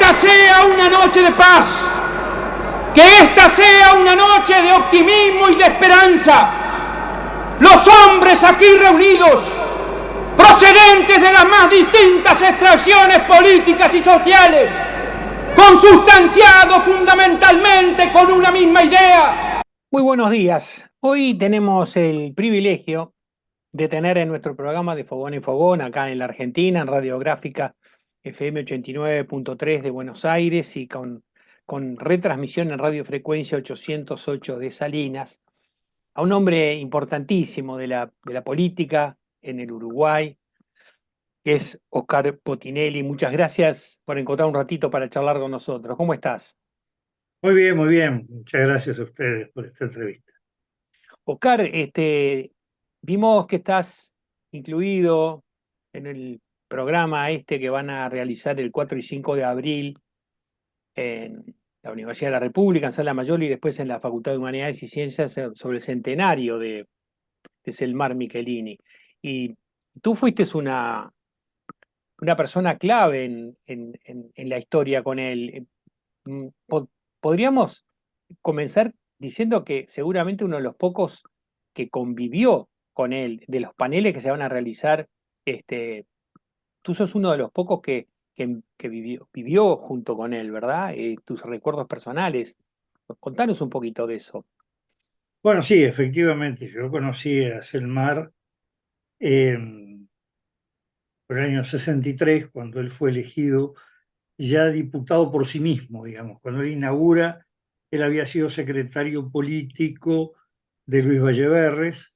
esta sea una noche de paz, que esta sea una noche de optimismo y de esperanza. Los hombres aquí reunidos, procedentes de las más distintas extracciones políticas y sociales, consustanciados fundamentalmente con una misma idea. Muy buenos días. Hoy tenemos el privilegio de tener en nuestro programa de Fogón en Fogón, acá en la Argentina, en Radiográfica FM 89.3 de Buenos Aires y con retransmisión en radiofrecuencia 808 de Salinas, a un hombre importantísimo de la política en el Uruguay, que es Oscar Potinelli. Muchas gracias por encontrar un ratito para charlar con nosotros. ¿Cómo estás? Muy bien, muy bien. Muchas gracias a ustedes por esta entrevista. Oscar, vimos que estás incluido en el programa que van a realizar el 4 y 5 de abril en la Universidad de la República, en Sala Mayor, y después en la Facultad de Humanidades y Ciencias sobre el centenario de Selmar Michelini. Y tú fuiste una persona clave en la historia con él. Podríamos comenzar diciendo que seguramente uno de los pocos que convivió con él, de los paneles que se van a realizar, tú sos uno de los pocos que vivió junto con él, ¿verdad? Tus recuerdos personales. Contanos un poquito de eso. Bueno, sí, efectivamente, yo conocí a Selmar por el año 63, cuando él fue elegido ya diputado por sí mismo, digamos. Cuando él inaugura, él había sido secretario político de Luis Valleverres,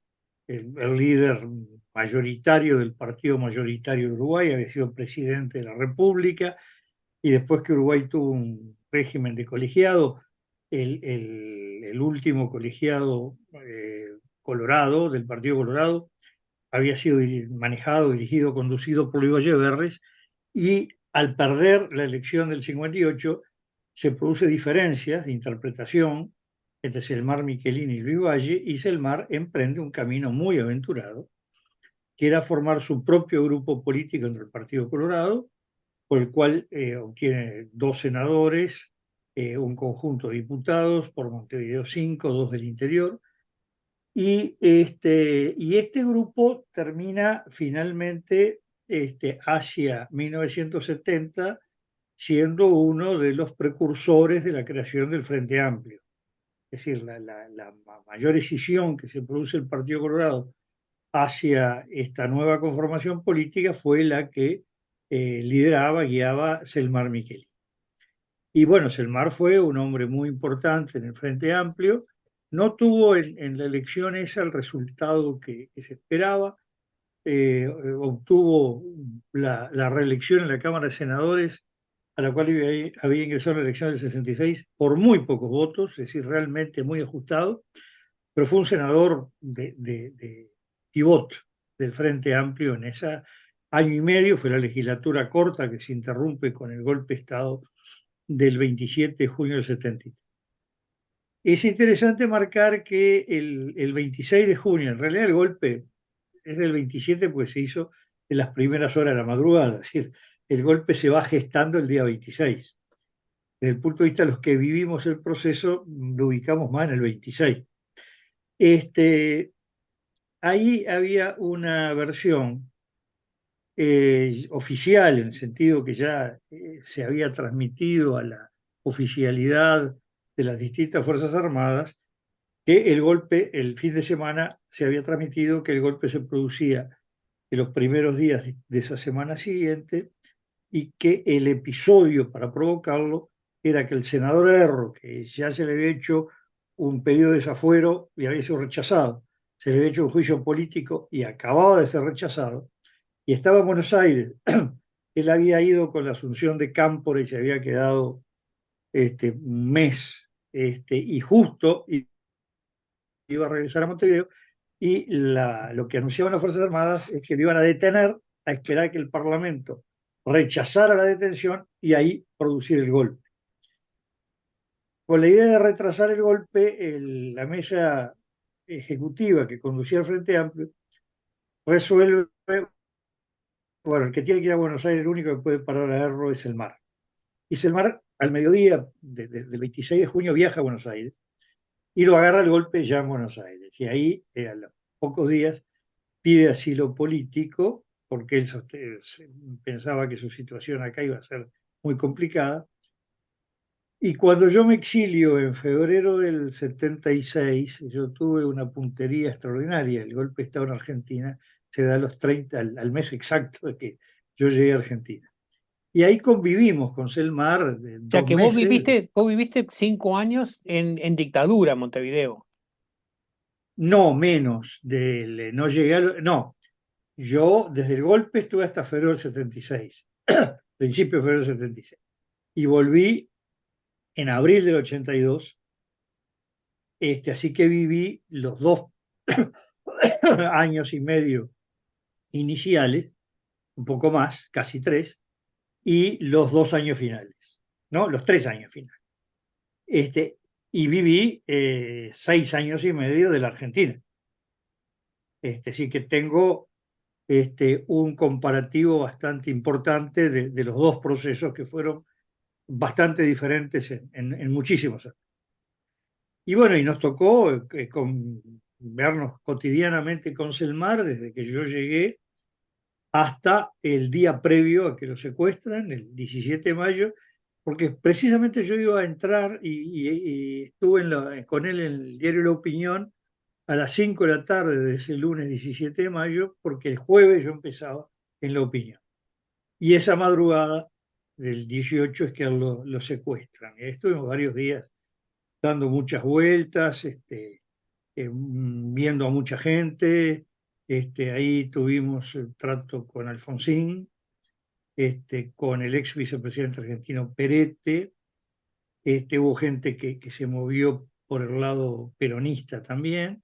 el líder mayoritario del partido mayoritario de Uruguay, había sido presidente de la República, y después que Uruguay tuvo un régimen de colegiado, el último colegiado colorado, del Partido Colorado, había sido manejado, dirigido, conducido por Luis Valleverres, y al perder la elección del 58 se produce diferencias de interpretación entre Selmar Michelini y Luis Valle, y Selmar emprende un camino muy aventurado, que era formar su propio grupo político entre el Partido Colorado, por el cual obtiene 2 senadores, un conjunto de diputados, por Montevideo 5, 2 del interior, y este grupo termina finalmente hacia 1970 siendo uno de los precursores de la creación del Frente Amplio. Es decir, la mayor escisión que se produce el Partido Colorado hacia esta nueva conformación política fue la que guiaba Selmar Michelini. Y bueno, Selmar fue un hombre muy importante en el Frente Amplio. No tuvo en la elección esa el resultado que se esperaba. Obtuvo la reelección en la Cámara de Senadores, a la cual había ingresado en la elección del 66 por muy pocos votos, es decir, realmente muy ajustado, pero fue un senador de pivot del Frente Amplio en ese año y medio. Fue la legislatura corta que se interrumpe con el golpe de Estado del 27 de junio del 73. Es interesante marcar que el 26 de junio, en realidad el golpe es del 27 porque se hizo en las primeras horas de la madrugada, es decir, el golpe se va gestando el día 26. Desde el punto de vista de los que vivimos el proceso, lo ubicamos más en el 26. Ahí había una versión oficial, en el sentido que ya se había transmitido a la oficialidad de las distintas Fuerzas Armadas, que el golpe, el fin de semana, se había transmitido que el golpe se producía en los primeros días de esa semana siguiente, y que el episodio para provocarlo era que el senador Erro, que ya se le había hecho un pedido de desafuero y había sido rechazado, se le había hecho un juicio político y acababa de ser rechazado, y estaba en Buenos Aires. Él había ido con la asunción de Cámpora y se había quedado un mes, y justo iba a regresar a Montevideo, y lo que anunciaban las Fuerzas Armadas es que lo iban a detener a esperar que el Parlamento rechazara la detención y ahí producir el golpe. Con la idea de retrasar el golpe, la mesa ejecutiva que conducía al Frente Amplio resuelve, bueno, el que tiene que ir a Buenos Aires, el único que puede parar a Erro es Selmar. Y Selmar, al mediodía del 26 de junio, viaja a Buenos Aires y lo agarra el golpe ya en Buenos Aires. Y ahí, a los pocos días, pide asilo político porque él pensaba que su situación acá iba a ser muy complicada. Y cuando yo me exilio en febrero del 76, yo tuve una puntería extraordinaria. El golpe de Estado en Argentina se da a los 30, al mes exacto de que yo llegué a Argentina. Y ahí convivimos con Selmar O sea 2 que meses. vos viviste 5 años en dictadura en Montevideo. No, menos. No llegué no, yo desde el golpe estuve hasta febrero del 76, principio de febrero del 76. Y volví en abril del 82, así que viví los 2 años y medio iniciales, un poco más, casi 3, y los 2 años finales, ¿no? Los 3 años finales. Y viví 6 años y medio de la Argentina. Sí que tengo un comparativo bastante importante de los dos procesos que fueron bastante diferentes en muchísimos años. Y bueno, y nos tocó vernos cotidianamente con Selmar desde que yo llegué hasta el día previo a que lo secuestran, el 17 de mayo, porque precisamente yo iba a entrar y estuve con él en el diario La Opinión a las 5 de la tarde de ese lunes 17 de mayo, porque el jueves yo empezaba en La Opinión. Y esa madrugada del 18 es que lo secuestran. Estuvimos varios días dando muchas vueltas, viendo a mucha gente. Ahí tuvimos el trato con Alfonsín, con el ex vicepresidente argentino Perette. Hubo gente que se movió por el lado peronista también.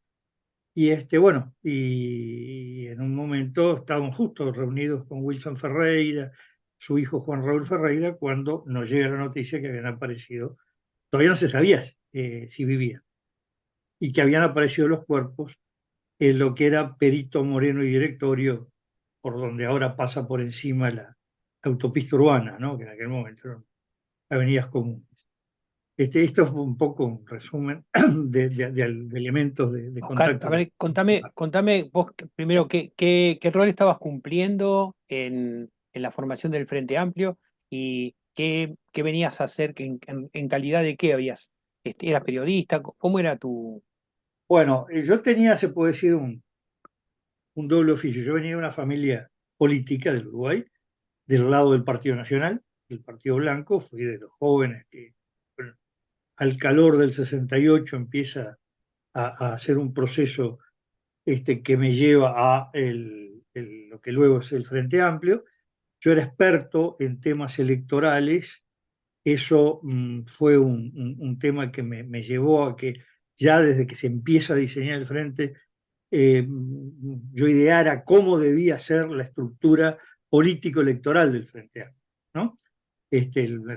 Y bueno, y en un momento estábamos justo reunidos con Wilson Ferreira, su hijo Juan Raúl Ferreira, cuando nos llega la noticia que habían aparecido, todavía no se sabía si vivían, y que habían aparecido los cuerpos en lo que era Perito Moreno y Directorio, por donde ahora pasa por encima la autopista urbana, ¿no? Que en aquel momento eran avenidas comunes. Esto fue un poco un resumen de elementos de Oscar, contacto. a ver, contame vos primero qué rol estabas cumpliendo en la formación del Frente Amplio y qué venías a hacer, en calidad de qué habías, eras periodista, ¿cómo era tu...? Bueno, yo tenía, se puede decir, un doble oficio. Yo venía de una familia política del Uruguay, del lado del Partido Nacional, el Partido Blanco. Fui de los jóvenes que, bueno, al calor del 68 empieza a hacer un proceso que me lleva a lo que luego es el Frente Amplio. Yo era experto en temas electorales. Eso fue un tema que me llevó a que ya desde que se empieza a diseñar el Frente, yo ideara cómo debía ser la estructura político-electoral del Frente Amplio, ¿no?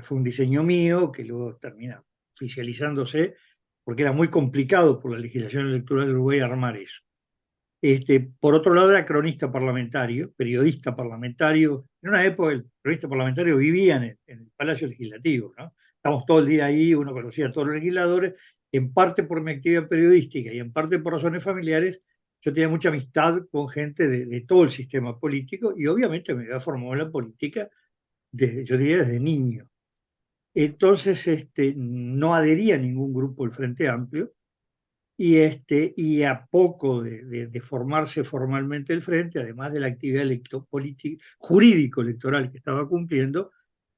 Fue un diseño mío que luego termina oficializándose porque era muy complicado por la legislación electoral de Uruguay armar eso. Por otro lado, era cronista parlamentario, periodista parlamentario. En una época el periodista parlamentario vivía en el Palacio Legislativo, ¿no? Estábamos todo el día ahí, uno conocía a todos los legisladores, en parte por mi actividad periodística y en parte por razones familiares. Yo tenía mucha amistad con gente de todo el sistema político y obviamente me había formado en la política, yo diría desde niño. Entonces, no adhería a ningún grupo del Frente Amplio. Y a poco de formarse formalmente el Frente, además de la actividad jurídico-electoral que estaba cumpliendo,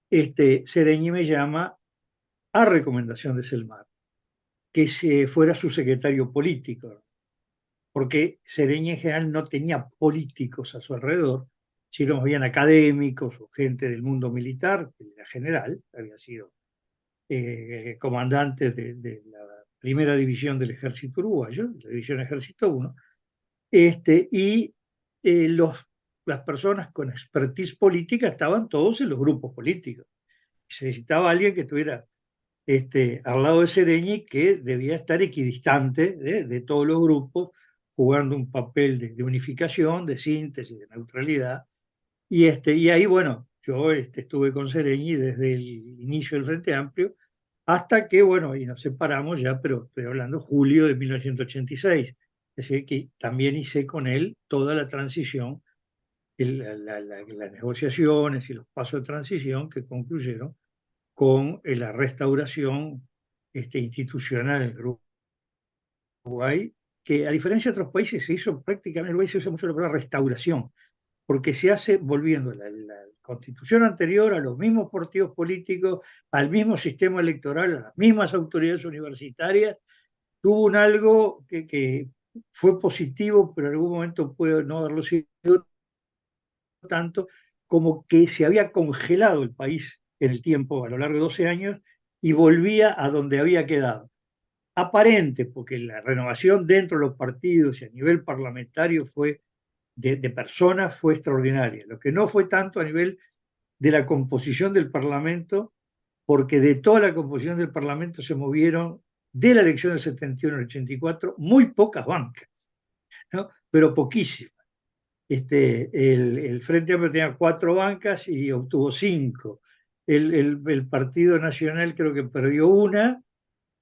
Sereñi me llama a recomendación de Selmar que fuera su secretario político, porque Sereñi en general no tenía políticos a su alrededor, sino habían académicos o gente del mundo militar, que era general, había sido comandante de la primera división del ejército uruguayo, la división Ejército 1, y las personas con expertise política estaban todos en los grupos políticos. Se necesitaba alguien que estuviera al lado de Sereñi, que debía estar equidistante de todos los grupos, jugando un papel de unificación, de síntesis, de neutralidad. Y ahí, bueno, yo estuve con Sereñi desde el inicio del Frente Amplio hasta que, bueno, y nos separamos ya, pero estoy hablando julio de 1986. Es decir, que también hice con él toda la transición, las negociaciones y los pasos de transición que concluyeron con la restauración institucional en Uruguay, que a diferencia de otros países se hizo prácticamente, en Uruguay se usa mucho la palabra restauración, porque se hace volviendo la constitución anterior a los mismos partidos políticos, al mismo sistema electoral, a las mismas autoridades universitarias. Tuvo un algo que fue positivo, pero en algún momento puede no haberlo sido tanto, como que se había congelado el país en el tiempo a lo largo de 12 años y volvía a donde había quedado. Aparente, porque la renovación dentro de los partidos y a nivel parlamentario fue de personas fue extraordinaria. Lo que no fue tanto a nivel de la composición del Parlamento, porque de toda la composición del Parlamento se movieron de la elección del 71 al 84 muy pocas bancas, ¿no? Pero poquísimas. El Frente Amplio tenía 4 bancas y obtuvo 5. El Partido Nacional creo que perdió una,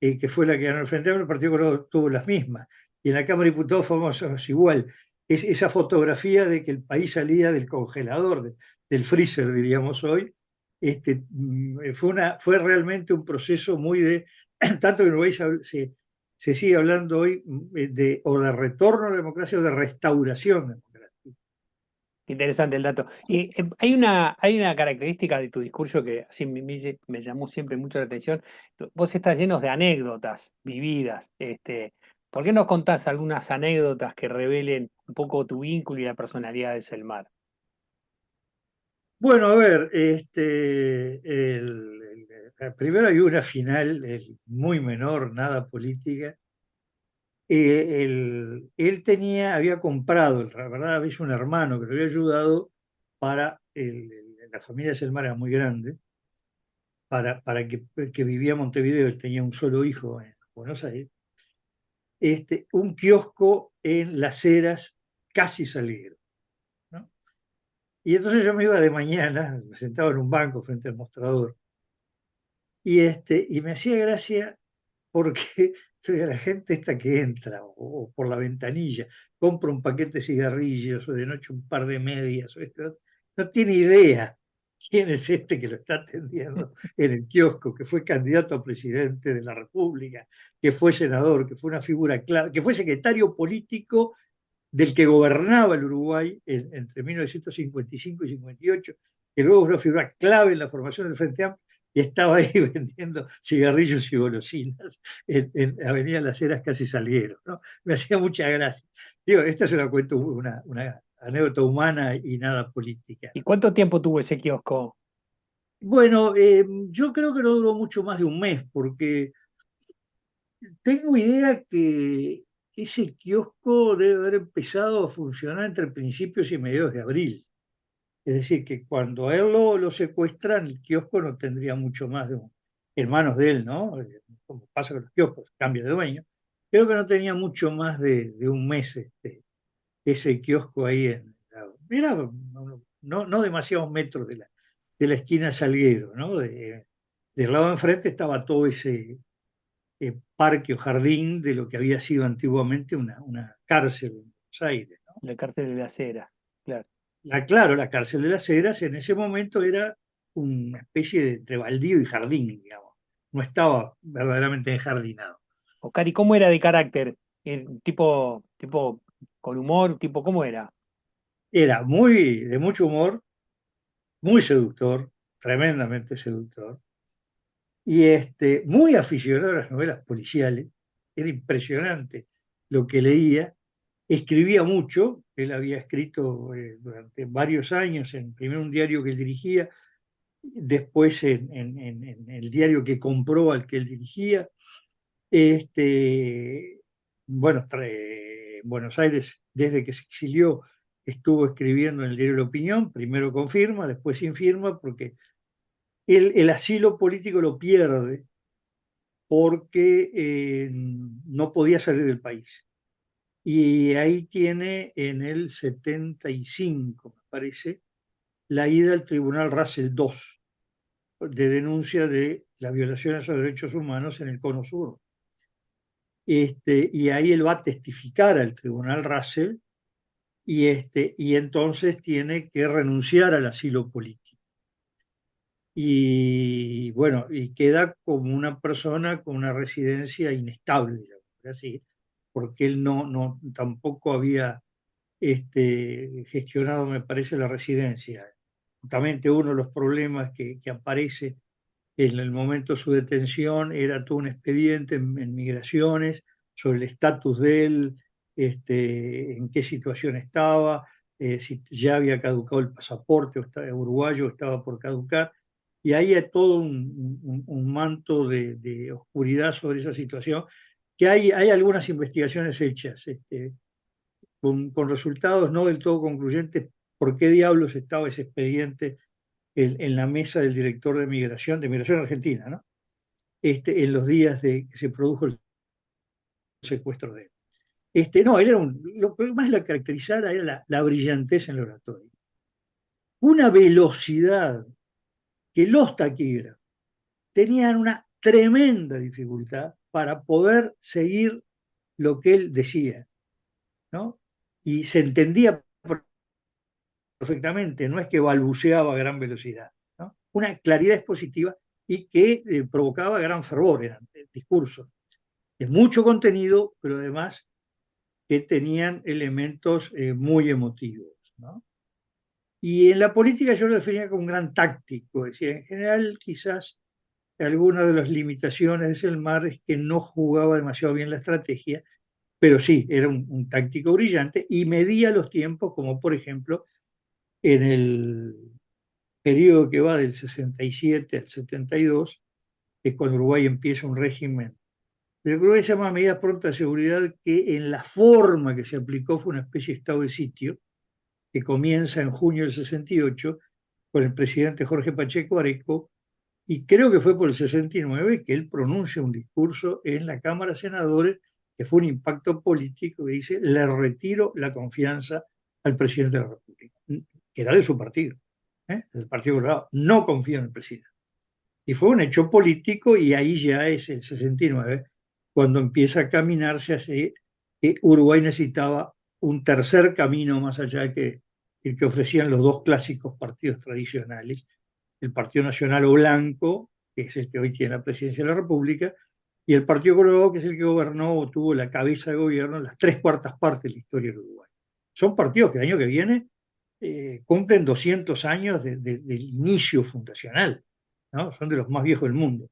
que fue la que ganó el Frente Amplio. El Partido Colorado tuvo las mismas. Y en la Cámara de Diputados fuimos igual. Esa fotografía de que el país salía del congelador, del freezer, diríamos hoy, fue realmente un proceso muy de, tanto que en Uruguay se sigue hablando hoy o de retorno a la democracia o de restauración democrática. Interesante el dato. Y hay una característica de tu discurso que así me llamó siempre mucho la atención. Vos estás lleno de anécdotas vividas. ¿Por qué no contás algunas anécdotas que revelen un poco tu vínculo y la personalidad de Selmar? Bueno, a ver, primero hay una final muy menor, nada política. Había comprado, la verdad, había un hermano que le había ayudado para, la familia Selmar era muy grande, para que vivía en Montevideo, él tenía un solo hijo en Buenos Aires, un kiosco en Las Heras, casi Salguero, ¿no? Y entonces yo me iba de mañana, me sentaba en un banco frente al mostrador, y me hacía gracia porque la gente esta que entra o por la ventanilla, compra un paquete de cigarrillos o de noche un par de medias, no tiene idea quién es este que lo está atendiendo en el kiosco, que fue candidato a presidente de la República, que fue senador, que fue una figura clara, que fue secretario político del que gobernaba el Uruguay entre 1955 y 58, que luego fue una figura clave en la formación del Frente Amplio y estaba ahí vendiendo cigarrillos y golosinas en Avenida Las Heras, casi Salguero, ¿no? Me hacía mucha gracia. Digo, esta es una cuento, una anécdota humana y nada política. ¿Y cuánto tiempo tuvo ese kiosco? Bueno, yo creo que no duró mucho más de un mes, porque tengo idea que ese kiosco debe haber empezado a funcionar entre principios y mediados de abril. Es decir, que cuando a él lo secuestran, el kiosco no tendría mucho más en manos de él, ¿no? Como pasa con los kioscos, cambia de dueño. Creo que no tenía mucho más de un mes ese kiosco ahí. Era no demasiados metros de la esquina Salguero, ¿no? Del lado de enfrente estaba todo ese parque o jardín de lo que había sido antiguamente una cárcel en Buenos Aires, ¿no? La cárcel de la Acera, claro. Claro, la cárcel de las Heras en ese momento era una especie de entre baldío y jardín, digamos. No estaba verdaderamente enjardinado. Oscar, ¿y cómo era de carácter? Tipo con humor, tipo, ¿cómo era? Era de mucho humor, muy seductor, tremendamente seductor, y muy aficionado a las novelas policiales. Era impresionante lo que leía. Escribía mucho, él había escrito durante varios años, primero un diario que él dirigía, después en el diario que compró al que él dirigía. Bueno, en Buenos Aires, desde que se exilió, estuvo escribiendo en el diario La Opinión, primero con firma, después sin firma, porque el asilo político lo pierde porque no podía salir del país. Y ahí tiene en el 75, me parece, la ida al Tribunal Russell II de denuncia de las violaciones a los derechos humanos en el Cono Sur. Y ahí él va a testificar al Tribunal Russell y entonces tiene que renunciar al asilo político. Y bueno, y queda como una persona con una residencia inestable, así, porque él tampoco había gestionado, me parece, la residencia. Justamente uno de los problemas que aparece en el momento de su detención era todo un expediente en migraciones sobre el estatus de él, en qué situación estaba, si ya había caducado el pasaporte o estaba uruguayo, estaba por caducar, y ahí hay todo un manto de oscuridad sobre esa situación, que hay algunas investigaciones hechas, con resultados no del todo concluyentes, por qué diablos estaba ese expediente en la mesa del director de Migración Argentina, ¿no? En los días de que se produjo el secuestro de él. No, él era lo que más lo caracterizara era la brillantez en la oratoria. Una velocidad que los taquígrafos tenían una tremenda dificultad para poder seguir lo que él decía, ¿no? Y se entendía perfectamente, no es que balbuceaba a gran velocidad, ¿no? Una claridad expositiva y que provocaba gran fervor, eran discursos de mucho contenido, pero además que tenían elementos muy emotivos, ¿no? Y en la política yo lo definía como un gran táctico, decía, en general quizás alguna de las limitaciones de Selmar es que no jugaba demasiado bien la estrategia, pero sí, era un táctico brillante y medía los tiempos, como por ejemplo en el periodo que va del 67 al 72, que es cuando Uruguay empieza un régimen. Pero creo que se llama medidas prontas de seguridad, que en la forma que se aplicó fue una especie de estado de sitio, que comienza en junio del 68 con el presidente Jorge Pacheco Areco, y creo que fue por el 69 que él pronuncia un discurso en la Cámara de Senadores que fue un impacto político, que dice: le retiro la confianza al presidente de la República, que era de su partido, del Partido Colorado, no confío en el presidente. Y fue un hecho político, y ahí ya es el 69 cuando empieza a caminarse hacia que Uruguay necesitaba un tercer camino más allá que el que ofrecían los dos clásicos partidos tradicionales, el Partido Nacional o Blanco, que es el que hoy tiene la presidencia de la República, y el Partido Colorado, que es el que gobernó o tuvo la cabeza de gobierno en las 3/4 partes de la historia de Uruguay. Son partidos que el año que viene cumplen 200 años del inicio fundacional, ¿no? Son de los más viejos del mundo.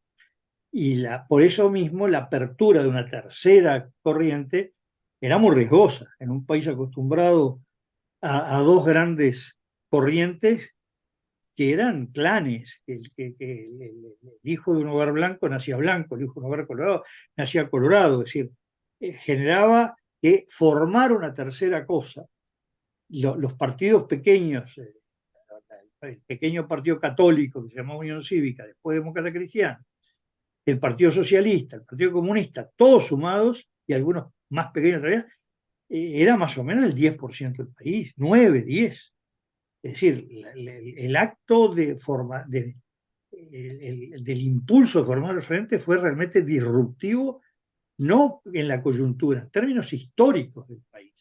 Y por eso mismo la apertura de una tercera corriente era muy riesgosa en un país acostumbrado a dos grandes corrientes que eran clanes. El hijo de un hogar blanco nacía blanco, el hijo de un hogar colorado nacía colorado. Es decir, generaba que formar una tercera cosa. Los partidos pequeños, el pequeño partido católico que se llamaba Unión Cívica, después Demócrata Cristiana, el Partido Socialista, el Partido Comunista, todos sumados, y algunos más pequeños todavía, era más o menos el 10% del país, 9, 10. Es decir, el acto del impulso de formar el frente fue realmente disruptivo, no en la coyuntura, en términos históricos del país.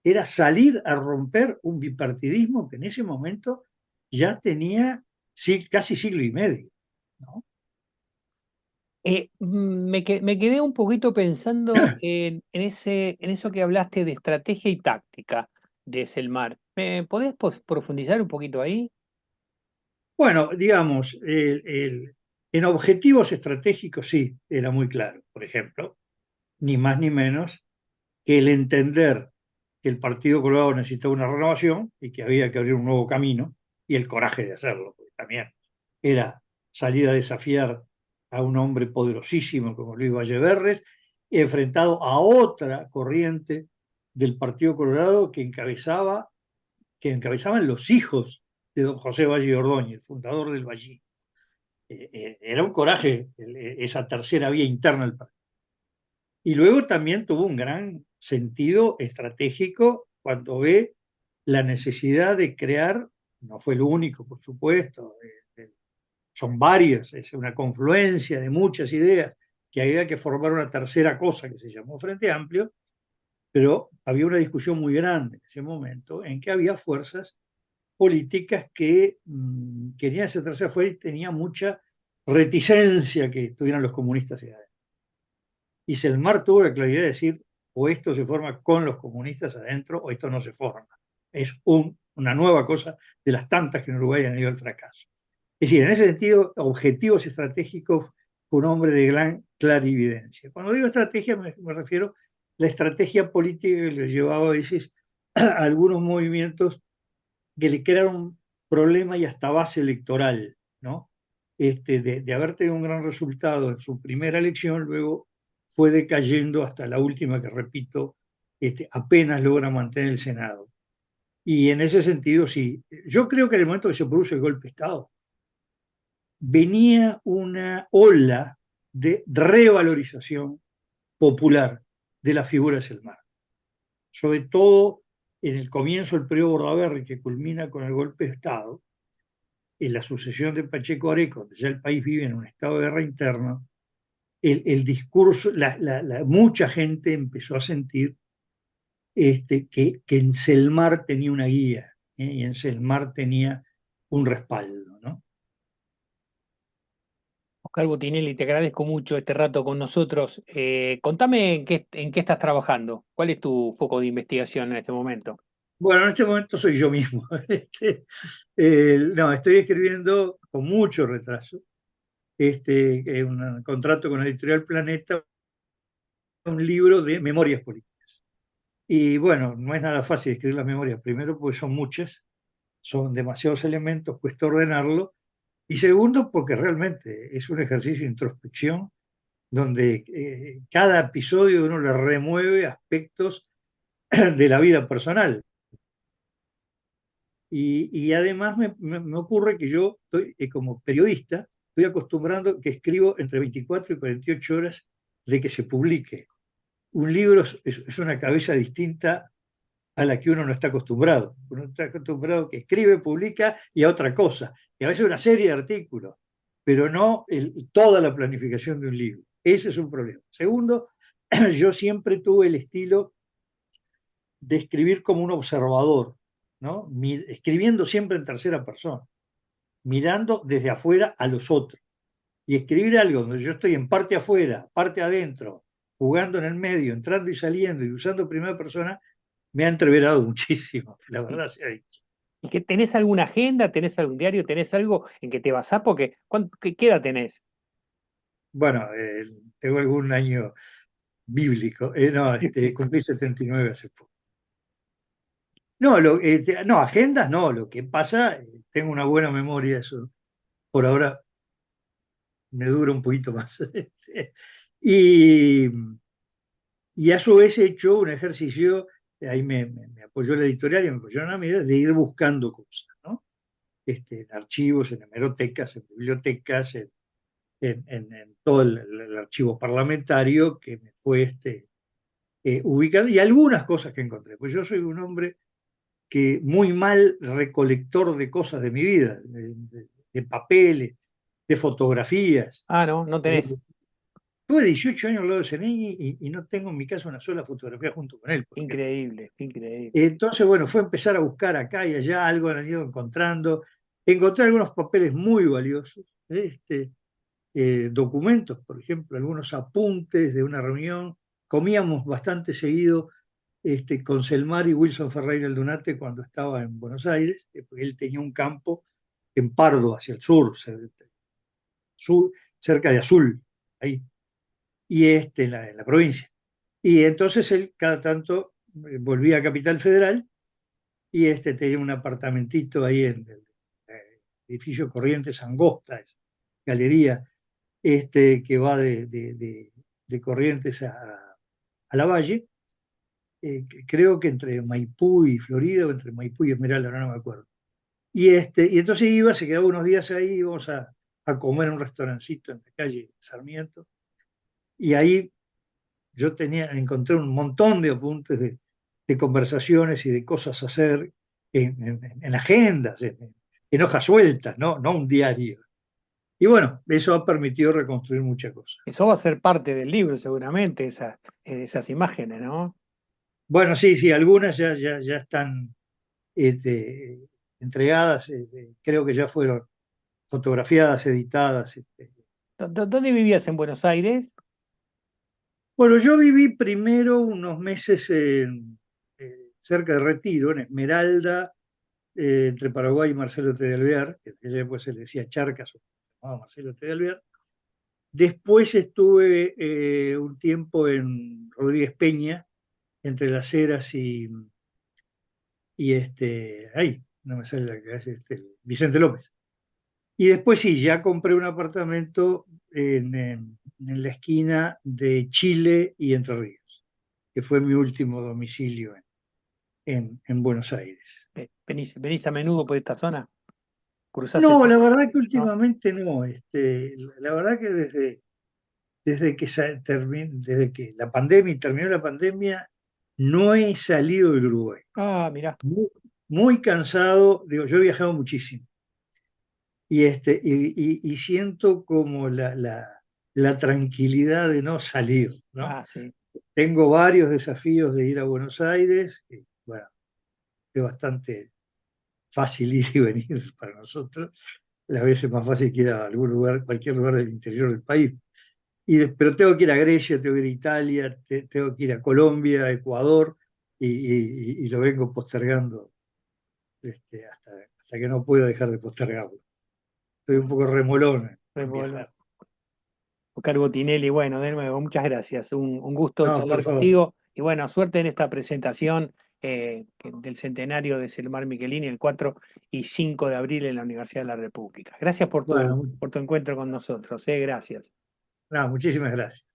Era salir a romper un bipartidismo que en ese momento ya tenía casi siglo y medio, ¿no? Me quedé un poquito pensando en eso que hablaste de estrategia y táctica de Selmar. ¿Me podés profundizar un poquito ahí? Bueno, digamos, en objetivos estratégicos sí, era muy claro. Por ejemplo, ni más ni menos que el entender que el Partido Colorado necesitaba una renovación y que había que abrir un nuevo camino, y el coraje de hacerlo, porque también era salir a desafiar a un hombre poderosísimo como Luis Valleverres, enfrentado a otra corriente del Partido Colorado que encabezaban los hijos de don José Valle Ordóñez, fundador del Valle. Era un coraje esa tercera vía interna del partido. Y luego también tuvo un gran sentido estratégico cuando ve la necesidad de crear no fue el único, por supuesto, son varios, es una confluencia de muchas ideas, que había que formar una tercera cosa que se llamó Frente Amplio, pero había una discusión muy grande en ese momento en que había fuerzas políticas que querían esa tercera fuerza y tenía mucha reticencia que estuvieran los comunistas ahí adentro. Y Selmar tuvo la claridad de decir, o esto se forma con los comunistas adentro, o esto no se forma. Es una nueva cosa de las tantas que en Uruguay han ido al fracaso. Es decir, en ese sentido, objetivos estratégicos, fue un hombre de gran clarividencia. Cuando digo estrategia, me refiero a la estrategia política que le llevaba a veces a algunos movimientos que le crearon un problema y hasta base electoral, ¿no? De haber tenido un gran resultado en su primera elección, luego fue decayendo hasta la última, que repito, apenas logra mantener el Senado. Y en ese sentido, sí, yo creo que en el momento que se produce el golpe de Estado, venía una ola de revalorización popular de la figura de Selmar. Sobre todo en el comienzo del periodo Bordaberry, que culmina con el golpe de Estado, en la sucesión de Pacheco Areco, donde ya el país vive en un estado de guerra interna, el discurso, mucha gente empezó a sentir que en Selmar tenía una guía, y en Selmar tenía un respaldo, ¿no? Oscar Botinelli, te agradezco mucho este rato con nosotros. Contame en qué estás trabajando. ¿Cuál es tu foco de investigación en este momento? Bueno, en este momento soy yo mismo. No, estoy escribiendo con mucho retraso un contrato con la editorial Planeta, un libro de memorias políticas. Y bueno, no es nada fácil escribir las memorias, primero porque son muchas, son demasiados elementos, cuesta ordenarlo, y segundo porque realmente es un ejercicio de introspección donde cada episodio uno le remueve aspectos de la vida personal. Y además me ocurre que yo estoy, como periodista, estoy acostumbrando que escribo entre 24 y 48 horas de que se publique. Un libro es una cabeza distinta a la que uno no está acostumbrado. Uno está acostumbrado que escribe, publica y a otra cosa. Y a veces una serie de artículos, pero no toda la planificación de un libro. Ese es un problema. Segundo, yo siempre tuve el estilo de escribir como un observador, ¿no? Escribiendo siempre en tercera persona, mirando desde afuera a los otros. Y escribir algo donde yo estoy en parte afuera, parte adentro, jugando en el medio, entrando y saliendo y usando primera persona, me ha entreverado muchísimo, la verdad se ha dicho. ¿Y que tenés alguna agenda, tenés algún diario, tenés algo en que te basás? Porque, ¿qué edad tenés? Bueno, tengo algún año bíblico. No, cumplí 79 hace poco. No, no, agendas no, lo que pasa, tengo una buena memoria, eso por ahora me dura un poquito más. y, y a su vez he hecho un ejercicio, ahí me apoyó la editorial y me apoyaron a mí, de ir buscando cosas, ¿no? En archivos, en hemerotecas, en bibliotecas, en todo el archivo parlamentario que me fue ubicando, y algunas cosas que encontré. Pues yo soy un hombre que muy mal recolector de cosas de mi vida, de papeles, de fotografías. Ah, no, no tenés. Tuve 18 años al lado de Zenegui y no tengo en mi casa una sola fotografía junto con él. Increíble, increíble. Entonces, bueno, fue empezar a buscar acá y allá, algo han ido encontrando. Encontré algunos papeles muy valiosos, documentos, por ejemplo, algunos apuntes de una reunión. Comíamos bastante seguido con Selmar y Wilson Ferreira Aldunate cuando estaba en Buenos Aires, porque él tenía un campo en Pardo, hacia el sur, cerca de Azul, ahí, y en la provincia. Y entonces él cada tanto volvía a Capital Federal y tenía un apartamentito ahí en el edificio Corrientes Angosta, galería, que va de Corrientes a la Valle, creo que entre Maipú y Florida, o entre Maipú y Esmeralda, no me acuerdo. Y entonces se quedaba unos días ahí, íbamos a comer en un restaurancito en la calle Sarmiento, y ahí yo encontré un montón de apuntes de conversaciones y de cosas a hacer en agendas, en hojas sueltas, no un diario. Y bueno, eso ha permitido reconstruir muchas cosas. Eso va a ser parte del libro, seguramente, esas imágenes, ¿no? Bueno, sí, algunas ya están entregadas, creo que ya fueron fotografiadas, editadas. ¿Dónde vivías en Buenos Aires? Bueno, yo viví primero unos meses cerca de Retiro, en Esmeralda, entre Paraguay y Marcelo T. de Alvear, que después se le decía Charcas, o se llamaba Marcelo T. de Alvear. Después estuve un tiempo en Rodríguez Peña, entre Las Heras y ahí, no me sale la calle, Vicente López. Y después sí, ya compré un apartamento en la esquina de Chile y Entre Ríos, que fue mi último domicilio en Buenos Aires. ¿Venís a menudo por esta zona? ¿Cruzás No, la el... verdad que ¿No? últimamente no. La verdad que desde que la pandemia y terminó la pandemia, no he salido del Uruguay. Ah, mirá. Muy cansado, digo, yo he viajado muchísimo. Y siento como la tranquilidad de no salir, ¿no? Ah, sí. Tengo varios desafíos de ir a Buenos Aires, que, bueno, es bastante fácil ir y venir para nosotros. Las veces más fácil que ir a algún lugar, cualquier lugar del interior del país. Pero tengo que ir a Grecia, tengo que ir a Italia, tengo que ir a Colombia, a Ecuador, y lo vengo postergando hasta que no puedo dejar de postergarlo. Estoy un poco remolón en viajar. Oscar Botinelli, bueno, de nuevo, muchas gracias. Un gusto No, por charlar favor. contigo. Y bueno, suerte en esta presentación del centenario de Selmar Michelini, el 4 y 5 de abril en la Universidad de la República. Gracias por Bueno, tu encuentro con nosotros. Gracias. no, muchísimas gracias.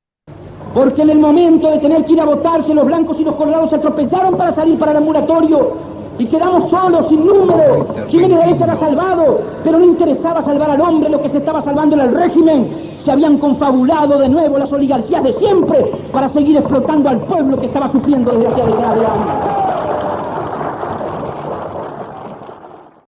Porque en el momento de tener que ir a votarse, los blancos y los colorados se tropezaron para salir para el ambulatorio y quedamos solos, sin número. Jiménez de Esa era salvado, pero no interesaba salvar al hombre, lo que se estaba salvando era el régimen. Se habían confabulado de nuevo las oligarquías de siempre para seguir explotando al pueblo que estaba sufriendo desde hacía décadas de años.